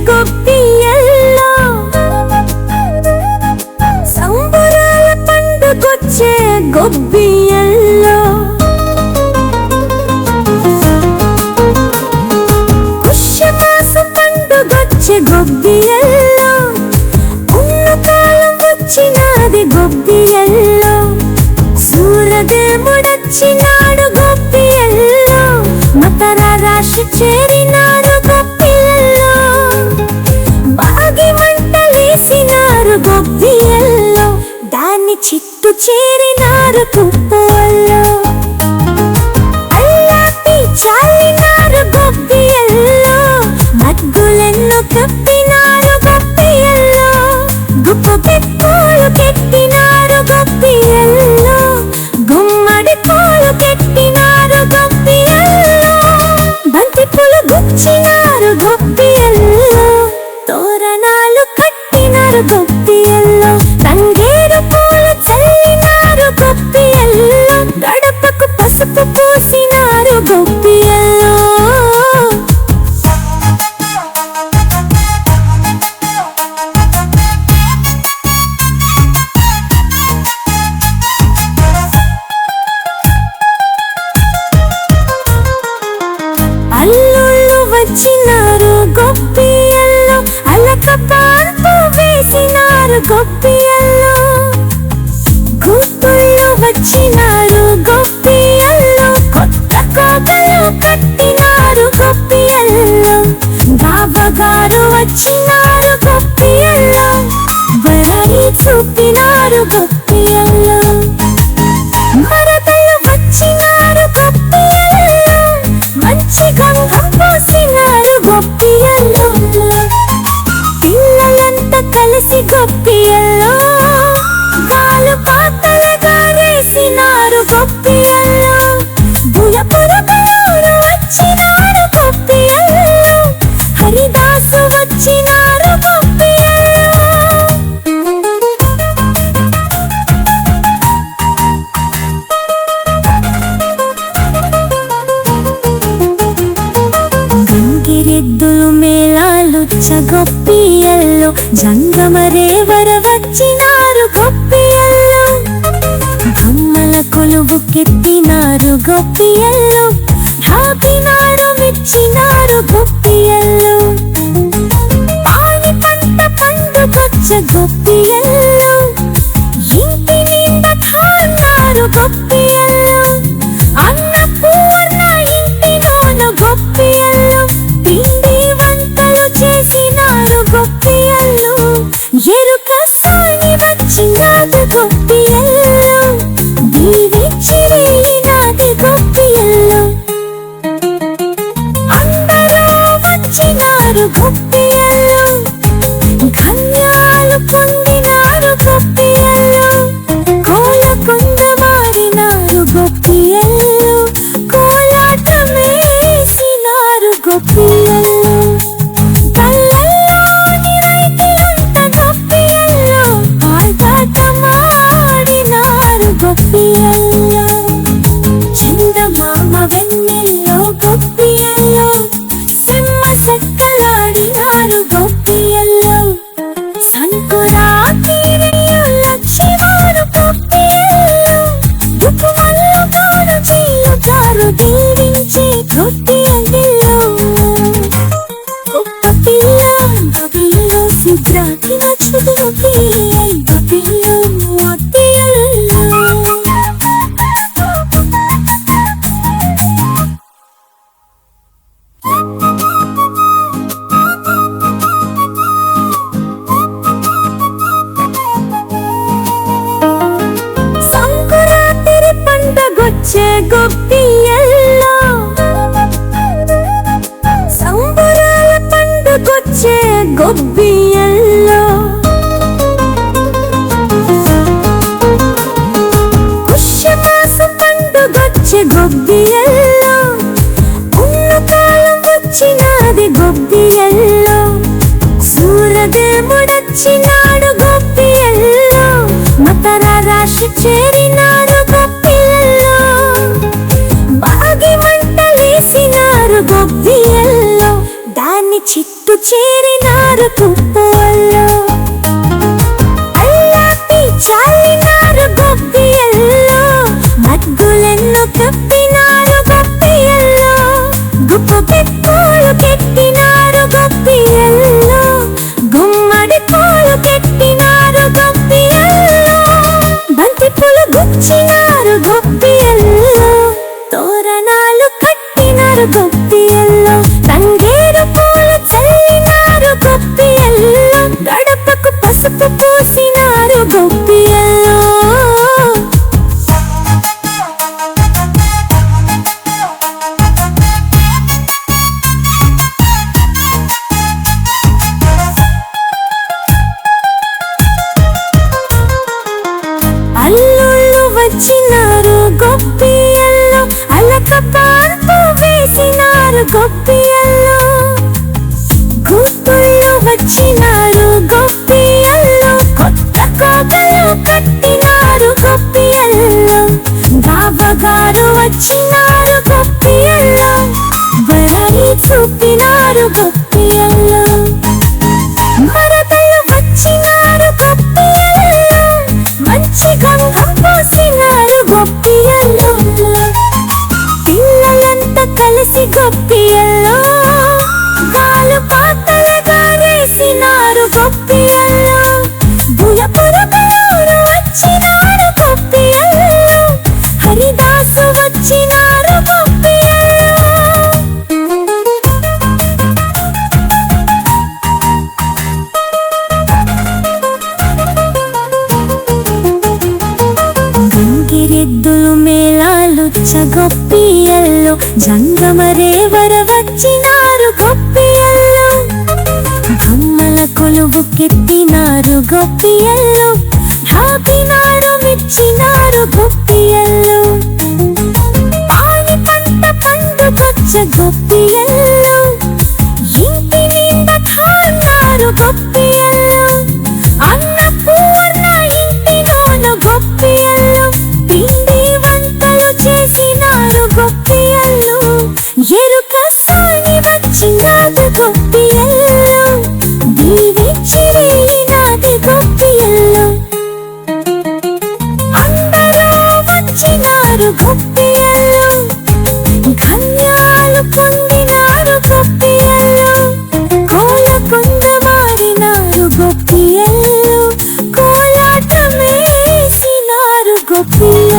గొప్పియల్లో సంబరాల పండుగొచ్చే గొప్పియల్లో పుష్యమాస పండుగొచ్చే గొప్పియల్లో ఉన్నకాలం వచ్చినాది గొప్పియల్లో సూర్యదేవుడొచ్చినాడు గొప్పియల్లో మకర రాశి చేరినారు గొప్పియల్లో బాగి మంటలేసినారు గొప్పియల్లో దాన్ని చిత్తు చేరినారు తుప్పల్లో అల్లాపి చాలినారు గొప్పియల్లో మగ్గులెన్నో కప్పినారు గొప్పియల్లో గుప్పు పెట్టులు కెట్టినారు గొప్పియల్లో గుమ్మడి పూలు కెట్టినారు గొప్పియల్లో బంతి పూలు గుచ్చినారు గొప్పియల్లో తోరణాలు కట్టినారు గొప్పియల్లో తంగేడు పూలు చల్లినారు గొప్పియల్లో గడపకు పసుపు పూసినారు గొప్పియల్లో అల్లుళ్ళు వచ్చినారు గొప్పియల్లో అలక పాన్పు వేసినారు గొప్పియల్లో కూతుళ్ళు వచ్చినారు గొప్పియల్లో కొత్త కోకలు కట్టినారు గొప్పియల్లో బావగారు వచ్చినారు గొప్పియల్లో బరని చూపినారు గొప్పియల్లో మరదలు వచ్చినారు గొప్పియల్లో మంచి గంగం పోసినారు గొప్పియల్లో పిల్లలంతా కలిసి గొప్పియల్లో కాలు పాతలుగా వేసినారు గొప్పియల్లో బుయపురకులు వచ్చినారు గొప్పియల్లో హరిదాసు వచ్చినారు గొప్పియల్లో గంగిరెద్దులు మేళాలొచ్చ గొప్పియల్లో జంగమరేవర వచ్చినారు గొప్పియల్లో బొమ్మల కొలువు కెత్తినారు గొప్పియల్లో రాపినాడు మెచ్చినారు గొప్పియల్లో పాని పంట పండుగొచ్చ గొప్పియల్లో ఇంటి నిండా తాన్నారు గొప్పియల్లో అన్న పూర్ణ ఇంటిలోను గొప్పియల్లో పిండి వంటలు చేసినారు గొప్పియల్లో ఎరుక సాని వచ్చినాది గొప్పియల్లో దీవిచ్చి వెళ్ళినాది గొప్పియల్లో అందరూ వచ్చినారు గొప్పియల్లో ధన్యాలు పొందినారు గొప్పియల్లో కోలకొండ మారినారు గొప్పియల్లో కోలాటం వేసినారు గొప్పియల్లో పల్లెల్లోని రైతులంతా గొప్పియల్లో ఆడాటమాడినారు గొప్పియల్లో చందమామ వెన్నెల్లో గొప్పియల్లో సింహ సక్కలాడినారు గొప్పియల్లో సంకురాతిరయ్య లక్ష్మీవారు గొప్పియల్లో దుఃఖమల్లుగాను చెయ్యుతారు దీవించే గొప్పియల్లో గొప్ప పిల్ల గొప్పియల్లో సిద్ధాకి నచ్చుదు గొప్పియల్లో గొప్పియల్లో సంకురాతిరి పండగొచ్చే గొప్పియల్లో సంబరాల పండుగొచ్చే గొప్పియల్లో పుష్యమాస పండుగొచ్చే గొప్పియల్లో ఉన్నకాలం వచ్చినాది గొప్పియల్లో సూర్యదేవుడొచ్చినాడు గొప్పియల్లో మకర రాశి చేరినారు గొప్పియల్లో బాగి మంటలేసినారు గొప్పియల్లో దాన్ని చిత్తు చేరినారు వేసినారు కుప్పల్లో, అల్లాపి చాలినారు గొప్పియల్లో, మగ్గులెన్నో కప్పినారు గొప్పియల్లో, గుప్ప పెట్టులు కెట్టినారు గొప్పియల్లో, గుమ్మడి పూలు కెట్టినారు గొప్పియల్లో, బంతి పూలు గుచ్చినారు గొప్పియల్లో, తోరణాలు కట్టినారు గొప్పియల్లో, తంగేరు పూలు చల్లినారు గొప్పియల్లో, గడపకు పసుపు పూసినారు గొప్పియల్లో. అల్లుళ్ళు వచ్చినారు గొప్పియల్లో, అలక పాన్పు వేసినారు గొప్పియల్లో, కూతుళ్ళు వచ్చినారు గొప్పియల్లో, కొత్త కోటలు కట్టినారు గొప్పియల్లో, బావగారు వచ్చినారు గొప్పియల్లో, బరాయి చూపినారు గొప్పియల్లో, మరదలు వచ్చినారు గొప్పియల్లో, మంచి గంధం పోసినారు గొప్పియల్లో, పిల్లలంతా కలిసి గొప్పియల్లో, కాలు పాతలుగా వేసినారు గొప్పియల్లో, బులపురుగులు వచ్చినారు గొప్పియల్లో, హరిదాసు వచ్చినారు గొప్పియల్లో. గంగిరెద్దులు మేళాలుచ్చ గొప్పియల్లో, జంగమరేవర వచ్చినారు గొప్పియల్లో, బొమ్మల కొలువు కెట్టినారు గొప్పియల్లో, రాపినాడు మెచ్చినారు గొప్పియల్లో, పాని పంట పండుగొచ్చ గొప్పియల్లో, ఇంటి నిండా కాన్నారు గొప్పియల్లో, అన్నపూర్ణ ఇంటిలోన గొప్పియల్లో, పిండి వంటలు చేసినారు గొప్పియల్లో, ఎరుక సాని వచ్చినాడు గొప్పియల్లో, దీవించి వెళ్ళినాడు గొప్పియల్లో, అందరూ వచ్చినారు గొప్పియల్లో, ధన్యాలు పొందినారు గొప్పియల్లో, కోలకొండ మారినారు గొప్పియల్లో, కోలాటమేసినారు గొప్పియల్లో.